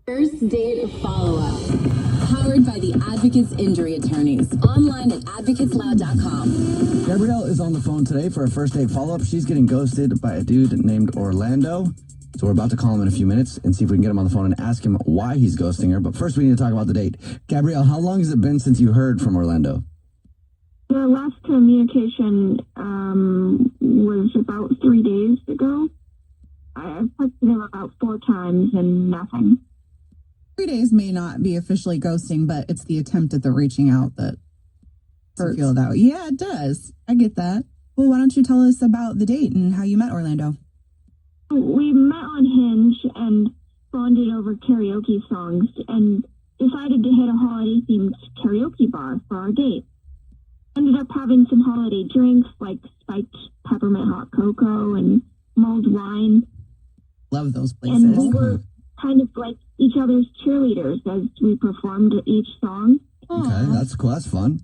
First date follow-up. Powered by the Advocates Injury Attorneys. Online at advocatesloud.com. Gabrielle is on the phone today for a first date follow-up. She's getting ghosted by a dude named Orlando. So we're about to call him in a few minutes and see if we can get him on the phone and ask him why he's ghosting her. But first we need to talk about the date. Gabrielle, how long has it been since you heard from Orlando? The last communication was about 3 days ago. I've texted him about 4 times and nothing. 3 days may not be officially ghosting, but it's the attempt at the reaching out that hurts. Feel that way. Yeah, it does. I get that. Well, why don't you tell us about the date and how you met Orlando? We met on Hinge and bonded over karaoke songs and decided to hit a holiday-themed karaoke bar for our date. Ended up having some holiday drinks like spiked peppermint hot cocoa and mulled wine. Love those places. And we were kind of like each other's cheerleaders as we performed each song. Okay, that's cool. That's fun.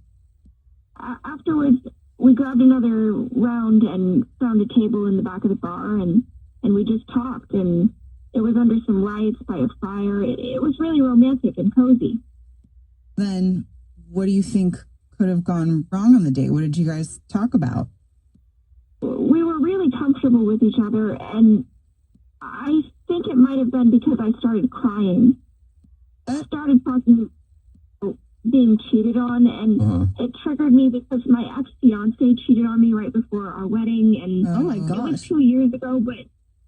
Afterwards, we grabbed another round and found a table in the back of the bar, and we just talked, and it was under some lights by a fire. It was really romantic and cozy. Then what do you think could have gone wrong on the date? What did you guys talk about? We were really comfortable with each other, and I think it might have been because I started crying. I started talking about being cheated on, and it triggered me because my ex-fiance cheated on me right before our wedding, and oh my gosh, it was 2 years ago, but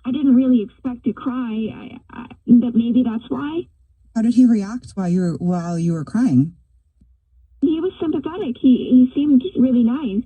I didn't really expect to cry. But maybe that's why. How did he react while you were crying? He was sympathetic. He seemed really nice.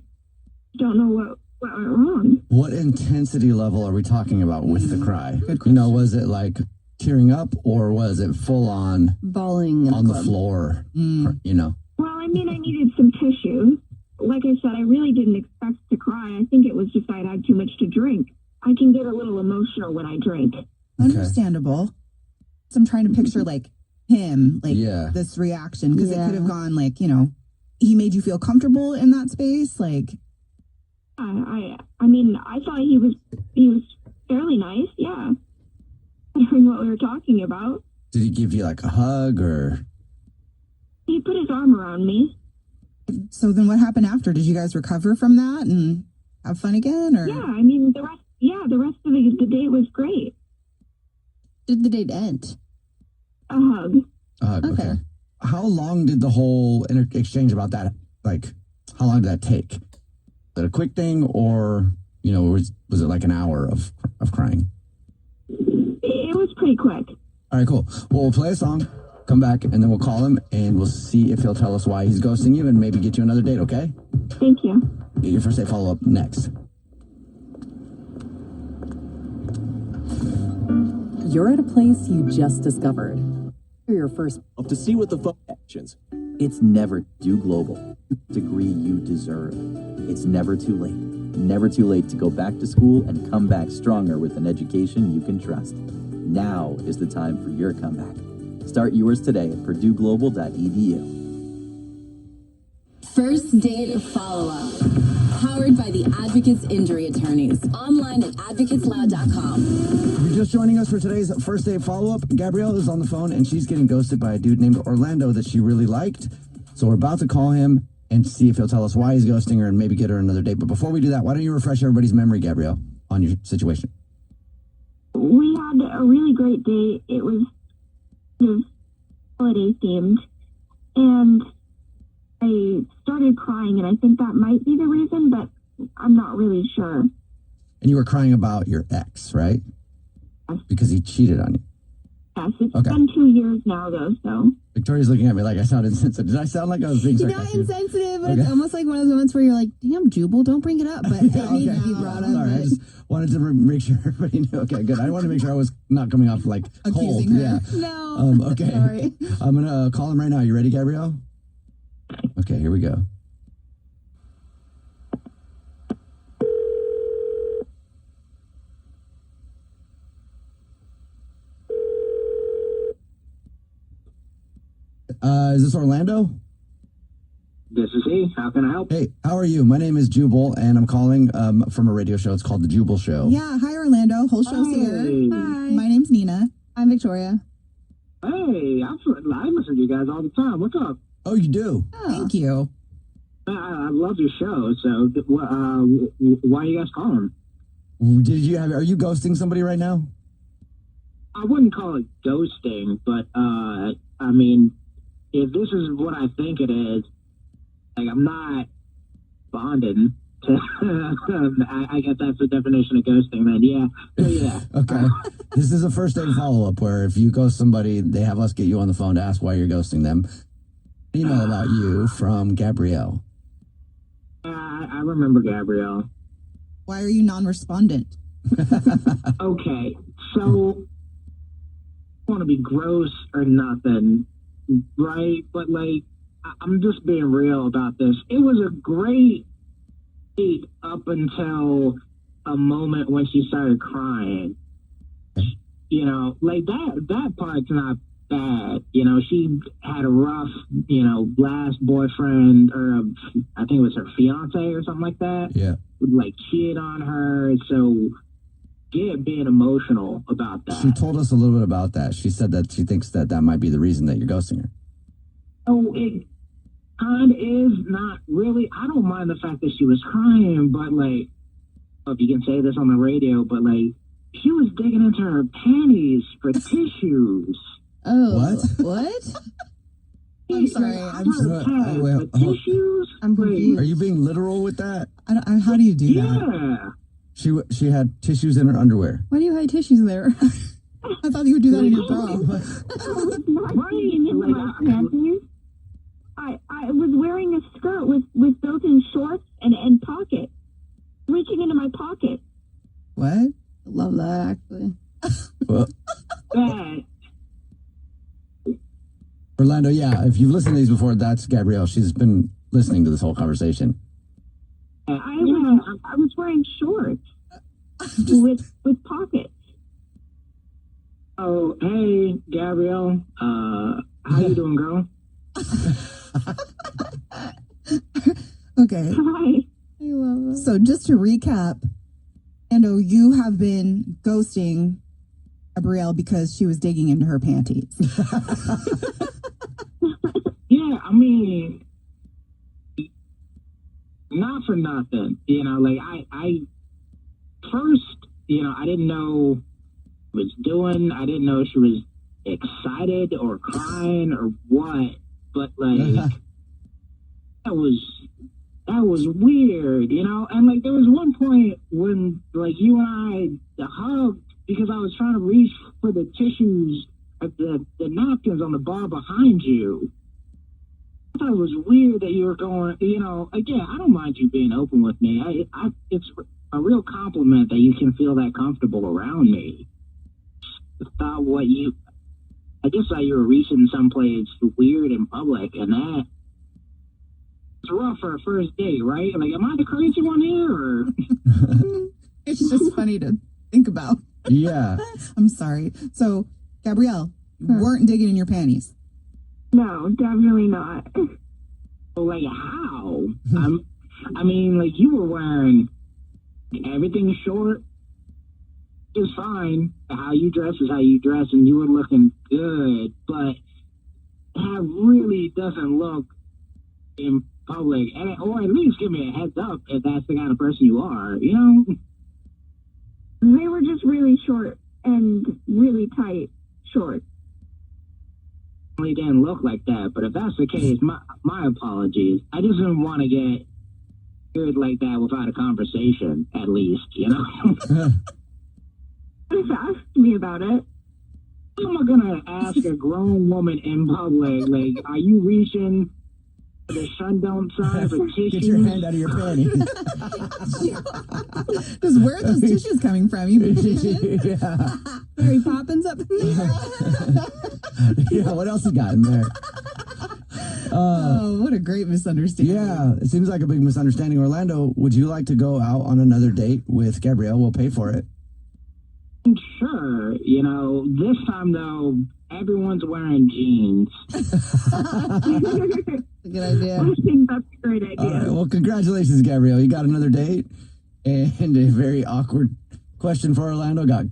Don't know what went wrong. What intensity level are we talking about with the cry? You know, was it like tearing up or was it full on bawling on the floor? Or, you know? Well, I mean, I needed some tissue. Like I said, I really didn't expect to cry. I think it was just I'd had too much to drink. I can get a little emotional when I drink. Understandable. So I'm trying to picture like him, like this reaction, because it could have gone like, you know, he made you feel comfortable in that space, like. I mean, I thought he was fairly nice, yeah. Hearing what we were talking about. Did he give you like a hug or? He put his arm around me. So then what happened after? Did you guys recover from that and have fun again? Or? Yeah, I mean, the rest of the date was great. Did the date end? A hug. A hug, okay. How long did the whole exchange about that, like, how long did that take? Was it a quick thing or, you know, was it like an hour of crying? It was pretty quick. All right, cool. Well, we'll play a song, come back, and then we'll call him, and we'll see if he'll tell us why he's ghosting you and maybe get you another date, okay? Thank you. Get your first date follow-up next. You're at a place you just discovered. For your first to see what the actions. It's never too global. Degree you deserve. It's never too late. Never too late to go back to school and come back stronger with an education you can trust. Now is the time for your comeback. Start yours today at purdueglobal.edu. First date follow-up. Powered by the Advocates Injury Attorneys. Online at advocatesloud.com. If you're just joining us for today's first date follow-up, Gabrielle is on the phone and she's getting ghosted by a dude named Orlando that she really liked. So we're about to call him and see if he'll tell us why he's ghosting her and maybe get her another date. But before we do that, why don't you refresh everybody's memory, Gabrielle, on your situation? We had a really great date. It was holiday themed, and I started crying, and I think that might be the reason, but I'm not really sure. And you were crying about your ex, right? Yes. Because he cheated on you. Yes, it's been 2 years now, though, so. Victoria's looking at me like I sound insensitive. Did I sound like I was being sarcastic? You're not insensitive, but it's almost like one of those moments where you're like, damn, Jubal, don't bring it up. But it needs to be brought up. Sorry, I just wanted to make sure everybody knew. Okay, good. I wanted to make sure I was not coming off like cold. Accusing her. Yeah. No. Okay. Sorry. I'm going to call him right now. You ready, Gabrielle? Okay, here we go. Is this Orlando? This is he. How can I help? Hey, how are you? My name is Jubal, and I'm calling from a radio show. It's called The Jubal Show. Yeah, hi, Orlando. Whole show's here. Hi. My name's Nina. I'm Victoria. Hey, I listen to you guys all the time. What's up? Oh, you do? Thank you. I love your show. So, why are you guys calling? Are you ghosting somebody right now? I wouldn't call it ghosting, but I mean, if this is what I think it is, like I'm not bonding. I guess that's the definition of ghosting. Then, yeah. Okay. This is a first date follow-up where if you ghost somebody, they have us get you on the phone to ask why you're ghosting them. Email about you from Gabrielle. I remember Gabrielle. Why are you non-respondent? Okay, so I want to be gross or nothing, right? But like, I'm just being real about this. It was a great date up until a moment when she started crying. You know, like that part's not bad. You know, she had a rough, last boyfriend, or I think it was her fiance or something like that. Yeah. Would like cheat on her. So being emotional about that. She told us a little bit about that. She said that she thinks that might be the reason that you're ghosting her. Oh, it kind of is, not really. I don't mind the fact that she was crying, but like, I don't know if you can say this on the radio, but like, she was digging into her panties for tissues. Oh, What? I'm sorry. Tissues? I'm confused. Are you being literal with that? How do you do that? Yeah. She had tissues in her underwear. Why do you hide tissues there? I thought you would do that in your bra. I was wearing a skirt with built-in shorts and pockets, reaching into my pocket. What? I love that, actually. Well, Yeah. Orlando, yeah, if you've listened to these before, that's Gabrielle. She's been listening to this whole conversation. I was wearing shorts with pockets. Oh, hey, Gabrielle. How you doing, girl? Okay. Hi. I love it. So just to recap, Ando, you have been ghosting Gabrielle because she was digging into her panties. Yeah, I mean, not for nothing. Like I first, I didn't know what she was doing. I didn't know she was excited or crying or what. But like, that was weird, And like, there was one point when like you and I hugged because I was trying to reach for the tissues, the napkins on the bar behind you. I thought it was weird that you were going, again, I don't mind you being open with me. It's a real compliment that you can feel that comfortable around me. Thought I just thought you were reaching someplace weird in public, and that it's rough for a first date, right? Like, am I the crazy one here, or? It's just funny to think about. Yeah. I'm sorry. So, Gabrielle, you weren't digging in your panties. No, definitely not. Like, how? I mean, like, you were wearing everything short, is fine. How you dress is how you dress, and you were looking good, but that really doesn't look in public, or at least give me a heads up if that's the kind of person you are, They were just really short and really tight shorts. It didn't look like that, but if that's the case, my apologies. I just didn't want to get weird like that without a conversation, at least, Just asked me about it. How am I gonna ask a grown woman in public, like, are you reaching for the shutdown sign for tissues? Get your hand out of your panties. Just where are those tissues coming from? You magician? Yeah. Mary Poppins up in there? Yeah, what else you got in there? Oh, what a great misunderstanding. Yeah, it seems like a big misunderstanding. Orlando, would you like to go out on another date with Gabrielle? We'll pay for it. Sure. This time, though, everyone's wearing jeans. A good idea. I think that's a great idea. All right, well, congratulations, Gabrielle. You got another date. And a very awkward question for Orlando got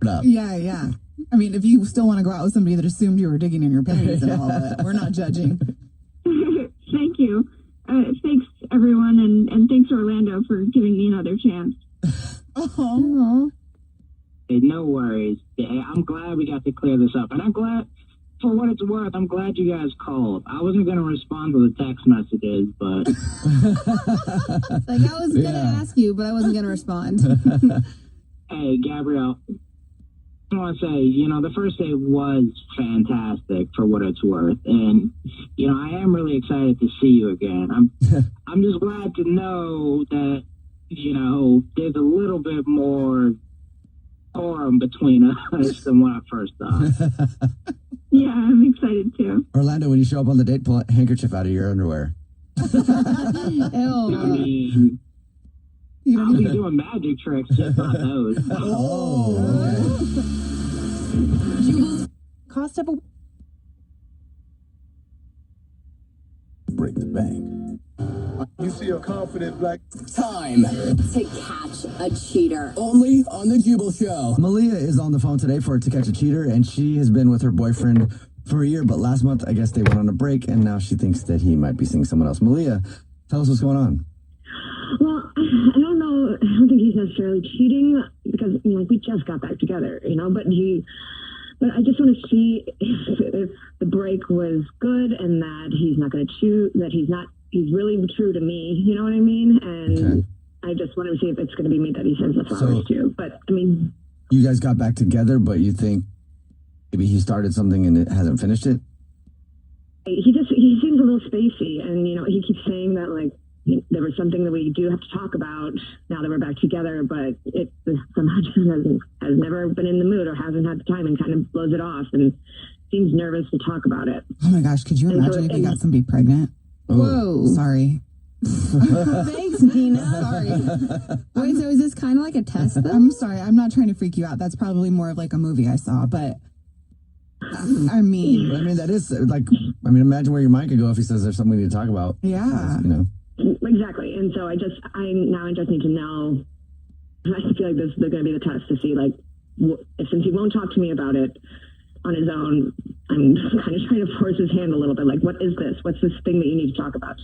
up. Yeah. I mean, if you still want to go out with somebody that assumed you were digging in your panties and all that, we're not judging. Thank you. Thanks, everyone, and thanks, Orlando, for giving me another chance. Oh. Hey, no worries. Yeah, I'm glad we got to clear this up. And I'm glad, for what it's worth, I'm glad you guys called. I wasn't going to respond to the text messages, but... Like, I was going to ask you, but I wasn't going to respond. Hey, Gabrielle, I want to say, the first day was fantastic for what it's worth. And, I am really excited to see you again. I'm just glad to know that, there's a little bit more quorum between us than what I first thought. Yeah, I'm excited too. Orlando, when you show up on the date, pull a handkerchief out of your underwear. I mean, I'll be doing magic tricks, just not those. Jubal's Cost of a Break the bank. You see a confident black time to catch a cheater. only on the Jubal Show. Malia is on the phone today for To Catch a Cheater, and she has been with her boyfriend for a year, but last month, I guess they went on a break, and now she thinks that he might be seeing someone else. Malia, tell us what's going on. Well, I don't know. I don't think he's necessarily cheating because, we just got back together, but I just want to see if the break was good and that he's not going to cheat, that he's really true to me, you know what I mean? And Okay. I just want to see if it's going to be me that he sends the flowers to. But, You guys got back together, but you think maybe he started something and it hasn't finished it? he seems a little spacey, and, he keeps saying that, there was something that we do have to talk about now that we're back together, but it somehow just has never been in the mood or hasn't had the time and kind of blows it off and seems nervous to talk about it. Oh my gosh, could you imagine if you got somebody pregnant? Whoa. Sorry. Thanks, Nina. Sorry. Wait, so is this kind of like a test, though? I'm sorry, I'm not trying to freak you out. That's probably more of like a movie I saw, but I mean, that is imagine where your mind could go if he says there's something we need to talk about. yeah. Exactly. And so I just need to know. I feel like this is going to be the test to see, since he won't talk to me about it on his own, I'm kind of trying to force his hand a little bit. What is this? What's this thing that you need to talk about?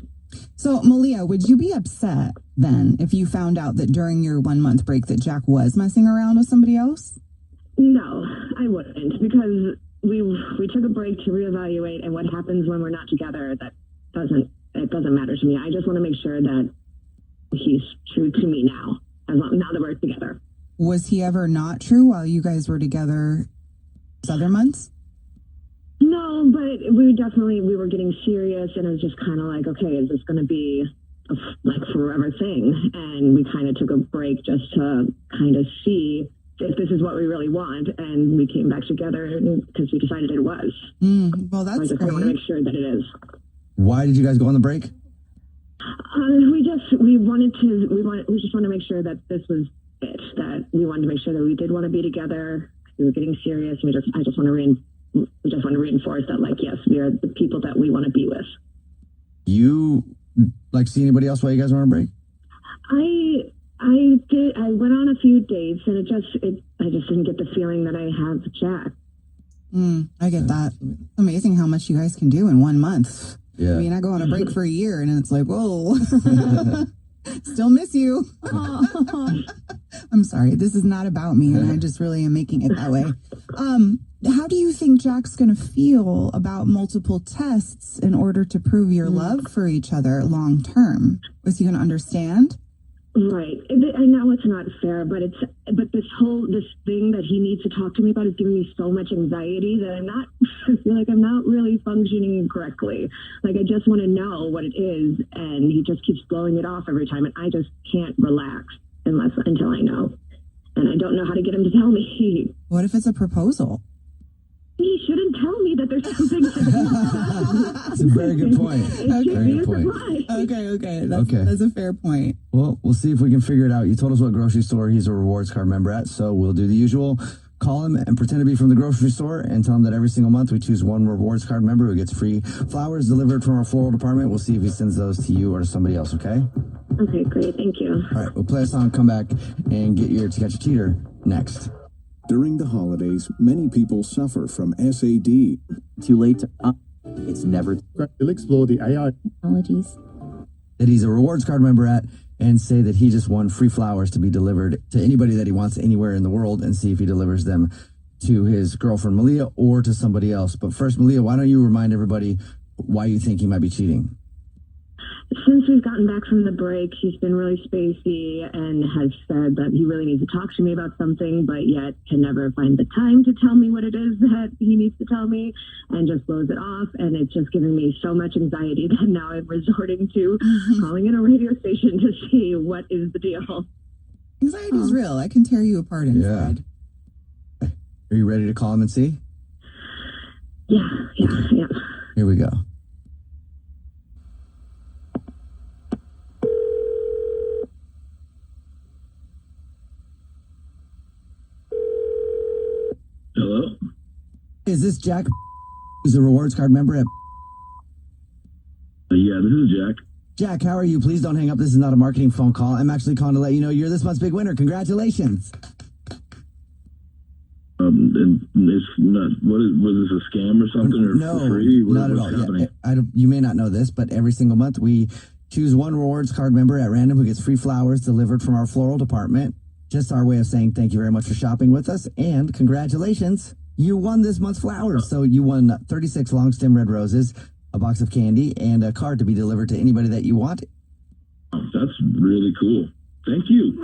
So, Malia, would you be upset then if you found out that during your 1 month break that Jack was messing around with somebody else? No, I wouldn't, because we took a break to reevaluate, and what happens when we're not together, it doesn't matter to me. I just want to make sure that he's true to me now that we're together. Was he ever not true while you guys were together those other months? No, but we were getting serious, and it was just kind of like, okay, is this going to be a forever thing? And we kind of took a break just to kind of see if this is what we really want, and we came back together because we decided it was. Well, that's I just want to make sure that it is. Why did you guys go on the break? We just want to make sure that this was it. That we wanted to make sure that we did want to be together. We were getting serious. We just want to reinforce that, yes, we are the people that we want to be with. You see anybody else while you guys were on break? I did. I went on a few dates, and I just didn't get the feeling that I have Jack. I get that. Amazing how much you guys can do in 1 month. Yeah. I mean, I go on a break for a year, and it's like, whoa, still miss you. I'm sorry. This is not about me, and I just really am making it that way. How do you think Jack's going to feel about multiple tests in order to prove your love for each other long term? Was he going to understand? Right. I know it's not fair, but this thing that he needs to talk to me about is giving me so much anxiety that I feel like I'm not really functioning correctly. I just want to know what it is, and he just keeps blowing it off every time, and I just can't relax until I know. And I don't know how to get him to tell me. What if it's a proposal? He shouldn't tell me that there's something to do. That's a very good point. Okay. Very good point. Okay. That's a fair point. Well, we'll see if we can figure it out. You told us what grocery store he's a rewards card member at, so we'll do the usual. Call him and pretend to be from the grocery store and tell him that every single month we choose one rewards card member who gets free flowers delivered from our floral department. We'll see if he sends those to you or to somebody else, okay? Okay, great. Thank you. All right, we'll play a song, come back, and get your To Catch a Cheater next. During the holidays, many people suffer from SAD. Too late to... it's never... We'll explore the AI Apologies. That he's a rewards card member at, and say that he just won free flowers to be delivered to anybody that he wants anywhere in the world, and see if he delivers them to his girlfriend Malia or to somebody else. But first, Malia, why don't you remind everybody why you think he might be cheating? Since we've gotten back from the break, he's been really spacey and has said that he really needs to talk to me about something, but yet can never find the time to tell me what it is that he needs to tell me, and just blows it off. And it's just giving me so much anxiety that now I'm resorting to calling in a radio station to see what is the deal. Anxiety's real. I can tear you apart inside. Yeah. Are you ready to call him and see? Yeah. Here we go. Hello? Is this Jack, who's a rewards card member at... Yeah, this is Jack. Jack, how are you? Please don't hang up. This is not a marketing phone call. I'm actually calling to let you know you're this month's big winner. Congratulations. And it's not, was this a scam or something? Or No, for free? not at all. Yeah, you may not know this, but every single month we choose one rewards card member at random who gets free flowers delivered from our floral department. Just our way of saying thank you very much for shopping with us, and congratulations. You won this month's flowers. So you won 36 long stem red roses, a box of candy, and a card to be delivered to anybody that you want. Oh, that's really cool. Thank you.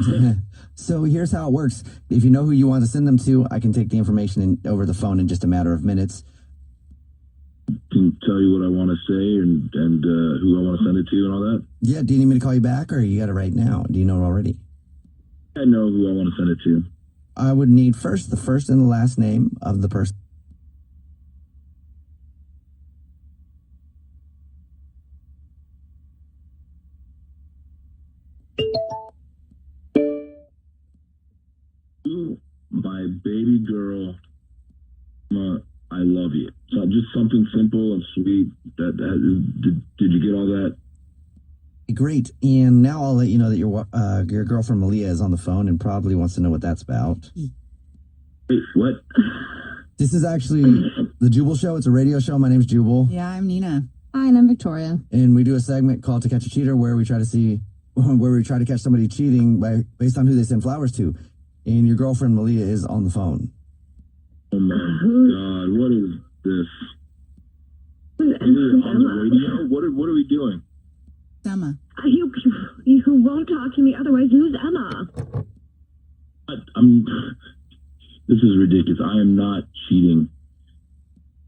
So here's how it works. If you know who you want to send them to, I can take the information over the phone in just a matter of minutes. Can tell you what I want to say and who I want to send it to and all that. Yeah, do you need me to call you back, or you got it right now? Do you know it already? I know who I want to send it to. I would need first the first and the last name of the person. My baby girl, I love you. So just something simple and sweet. Did you get all that? Great. And now I'll let you know that your girlfriend Malia is on the phone and probably wants to know what that's about. Wait, what? This is actually the Jubal Show. It's a radio show. My name's Jubal. Yeah, I'm Nina. Hi, and I'm Victoria. And we do a segment called To Catch a Cheater where we try to catch somebody cheating based on who they send flowers to. And your girlfriend Malia is on the phone. Oh my God, what is this? Malia on the radio? What are we doing? Emma. You won't talk to me otherwise. Who's Emma? This is ridiculous. I am not cheating.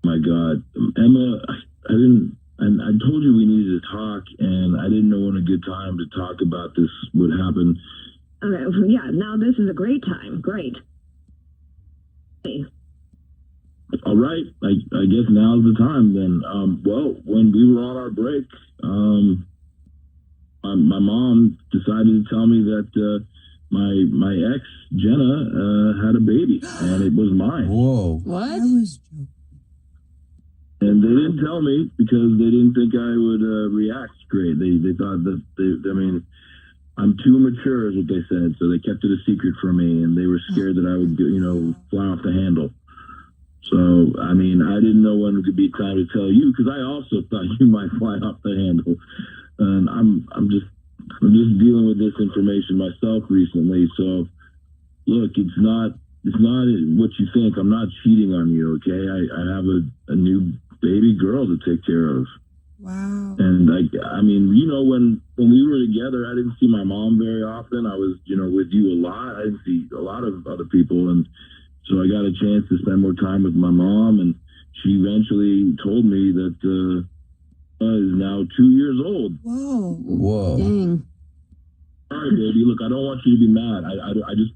My God, Emma, I told you we needed to talk, and I didn't know when a good time to talk about this would happen. Okay, yeah, now this is a great time. Great. Hey. All right, I guess now's the time then. Well, when we were on our break, my mom decided to tell me that my ex Jenna had a baby, and it was mine. Whoa! What? I was joking. And they didn't tell me because they didn't think I would react great. They thought that I'm too mature, is what they said. So they kept it a secret from me, and they were scared that I would, fly off the handle. So, I didn't know when it could be time to tell you, because I also thought you might fly off the handle. And I'm just dealing with this information myself recently. So, look, it's not what you think. I'm not cheating on you, okay? I have a new baby girl to take care of. Wow. And when we were together, I didn't see my mom very often. I was, with you a lot. I didn't see a lot of other people, and so I got a chance to spend more time with my mom. And she eventually told me that is now 2 years old. Whoa! Dang. Sorry, baby. Look, I don't want you to be mad. I just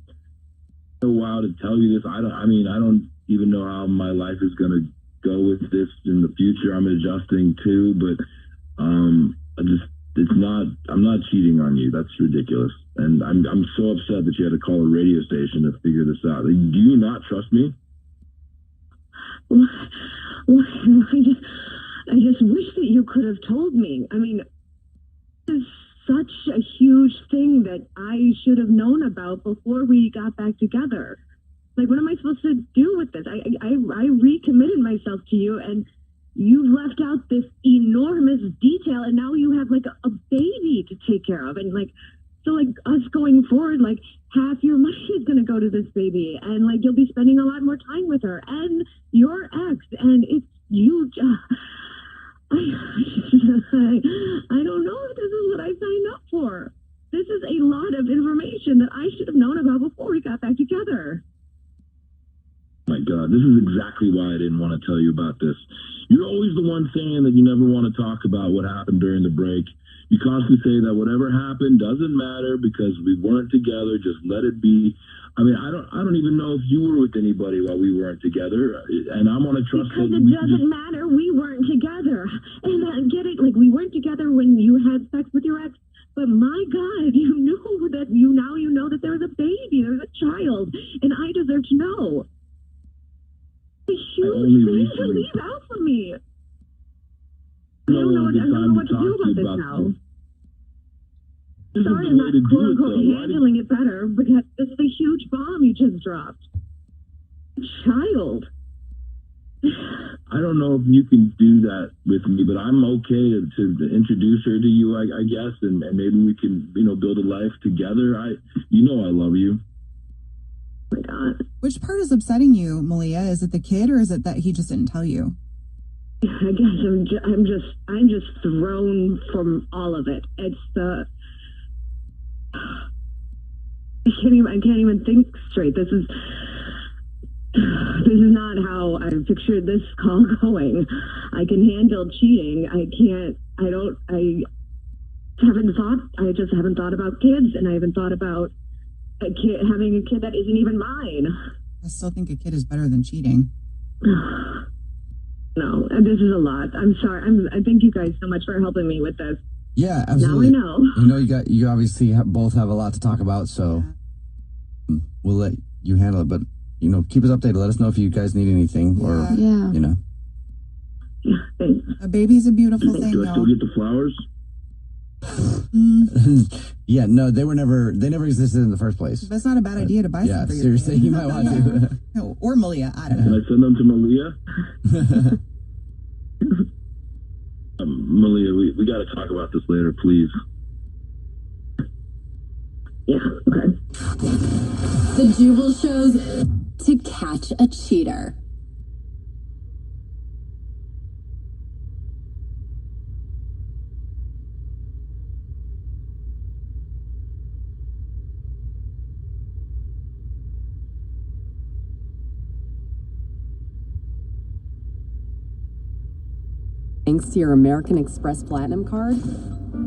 a while to tell you this. I don't even know how my life is gonna go with this in the future. I'm adjusting too, but I'm not cheating on you. That's ridiculous. And I'm so upset that you had to call a radio station to figure this out. Do you not trust me? I just wish that you could have told me. It's such a huge thing that I should have known about before we got back together. Like, what am I supposed to do with this? I recommitted myself to you, and you've left out this enormous detail, and now you have like a baby to take care of, and like, so like us going forward, like half your money is going to go to this baby, and like you'll be spending a lot more time with her and your ex, and it's you. I don't know if this is what I signed up for. This is a lot of information that I should have known about before we got back together. My God, this is exactly why I didn't want to tell you about this. You're always the one saying that you never want to talk about what happened during the break. You constantly say that whatever happened doesn't matter because we weren't together. Just let it be. I mean, I don't even know if you were with anybody while we weren't together, and I'm on a trust because it doesn't matter. We weren't together, and I get it. Like, we weren't together when you had sex with your ex. But my God, you knew that you know that there was a baby, there was a child, and I deserve to know. A huge thing to leave out from me. I don't know what to do about this now. Sorry, I'm not quote unquote handling it better because this is a huge bomb you just dropped. Child. I don't know if you can do that with me, but I'm okay to introduce her to you, I guess, and maybe we can, build a life together. I love you. Oh my God. Which part is upsetting you, Malia? Is it the kid, or is it that he just didn't tell you? I guess I'm just thrown from all of it. It's the I can't even think straight. This is not how I pictured this call going. I can handle cheating. I just haven't thought about kids, and I haven't thought about having a kid that isn't even mine. I still think a kid is better than cheating. No, this is a lot. I'm sorry. I thank you guys so much for helping me with this. Yeah, absolutely. Now I know. You obviously both have a lot to talk about, so we'll let you handle it. But keep us updated. Let us know if you guys need anything, or Yeah, thanks. A baby's a beautiful thing, Do I still though. get the flowers? Yeah, no, they never existed in the first place. That's not a bad idea to buy some for your seriously, baby. you might want to. No, or Malia. I don't Can know. I send them to Malia? Malia, we got to talk about this later, please. Yeah, okay. The Jubal Show's To Catch a Cheater. Thanks to your American Express Platinum card,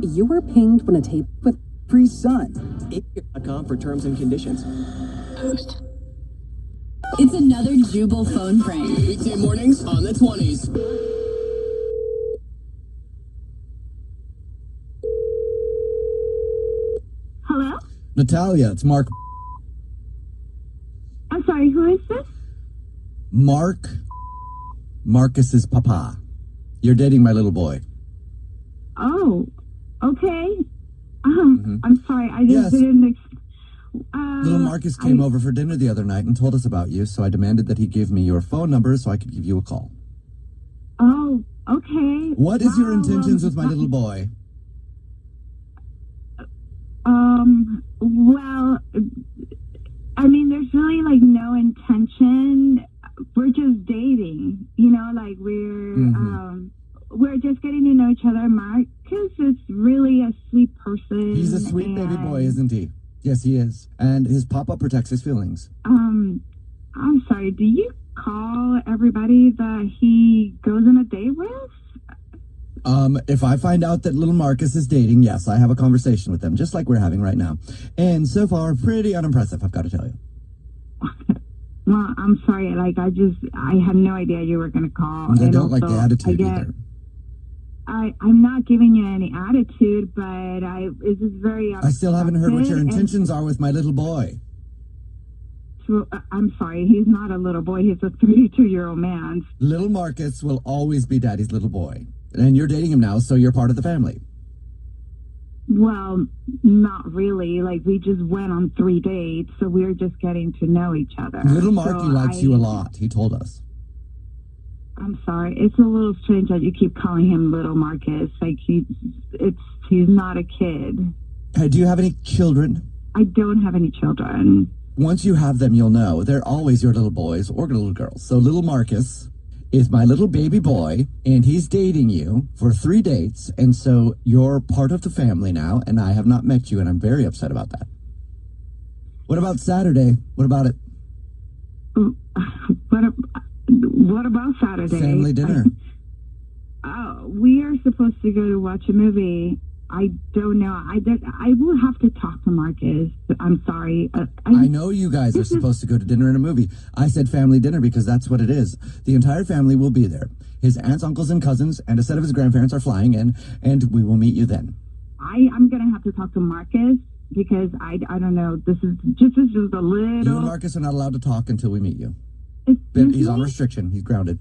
you were pinged when a tape with free sun. APR.com for terms and conditions. It's another Jubal phone prank. Weekday mornings on the 20s. Hello? Natalia, it's Mark. I'm sorry, who is this? Marcus's papa. You're dating my little boy. Oh, okay. I'm sorry, I just Yes. didn't. Little Marcus came over for dinner the other night and told us about you, so I demanded that he give me your phone number so I could give you a call. Oh, okay. What is your Wow, intentions with my little boy? Well, I mean, there's really like no intention. We're just dating, like we're just getting to know each other. Marcus is really a sweet person. He's a sweet baby boy, isn't he? Yes, he is. And his papa protects his feelings. I'm sorry, do you call everybody that he goes on a date with? If I find out that little Marcus is dating, yes, I have a conversation with them, just like we're having right now. And so far, pretty unimpressive, I've got to tell you. Well, I'm sorry, like, I had no idea you were going to call. I and don't like the also, attitude either. I'm not giving you any attitude, but this is very I still haven't heard what your unexpected, intentions are with my little boy. So, I'm sorry, he's not a little boy, he's a 32-year-old man. Little Marcus will always be daddy's little boy. And you're dating him now, so you're part of the family. Well, not really. Like, we just went on 3 dates, so we're just getting to know each other. Little Marky So likes you a lot. He told us. I'm sorry. It's a little strange that you keep calling him Little Marcus. Like, he's not a kid. Hey, do you have any children? I don't have any children. Once you have them, you'll know. They're always your little boys or little girls. So little Marcus is my little baby boy, and he's dating you for 3 dates, and so you're part of the family now, and I have not met you, and I'm very upset about that. What about Saturday? What about it? What about Saturday? Family dinner. We are supposed to go to watch a movie. I don't know. I will have to talk to Marcus. I'm sorry. I know you guys are supposed to go to dinner and a movie. I said family dinner because that's what it is. The entire family will be there. His aunts, uncles, and cousins, and a set of his grandparents are flying in, and we will meet you then. I'm going to have to talk to Marcus because I don't know. This is just a little... You and Marcus are not allowed to talk until we meet you. He's on restriction. He's grounded.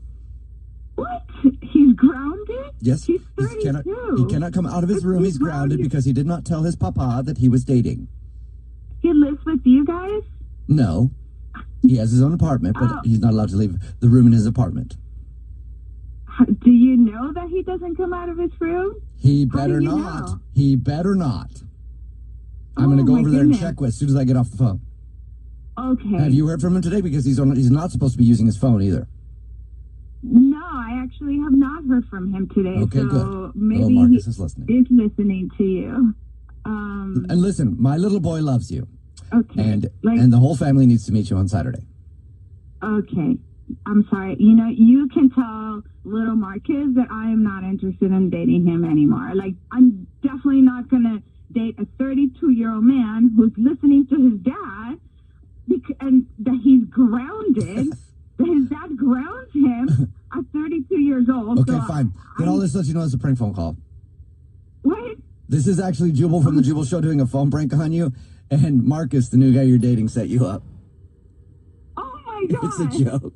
What? He's grounded? Yes. He's 32. He cannot come out of his room. He's grounded because he did not tell his papa that he was dating. He lives with you guys? No. He has his own apartment, but he's not allowed to leave the room in his apartment. Do you know that he doesn't come out of his room? He better not. Know? He better not. I'm going to go over there and check as soon as I get off the phone. Okay. Have you heard from him today? Because he's not supposed to be using his phone either. No, I actually have not heard from him today. Okay, so good. Maybe Marcus is listening. Is listening to you. And listen, my little boy loves you. Okay. And the whole family needs to meet you on Saturday. Okay. I'm sorry. You know, you can tell little Marcus that I am not interested in dating him anymore. Like, I'm definitely not going to date a 32-year-old man who's listening to his dad and that he's grounded. That his dad grounds him at 32 years old. Okay, fine. Then all this lets you know it's a prank phone call. What? This is actually Jubal from the Jubal Show doing a phone prank on you, and Marcus, the new guy you're dating, set you up. Oh my God. It's a joke.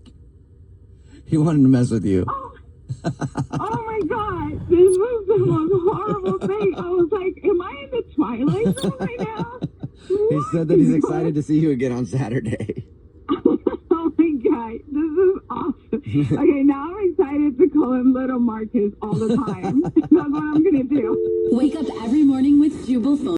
He wanted to mess with you. Oh my God. This was the most horrible thing. I was like, am I in the Twilight Zone right now? He said that he's excited to see you again on Saturday. Oh my God, this is awesome. Okay, now I'm excited to call him Little Marcus all the time. That's what I'm going to do. Wake up every morning with Jubal phone.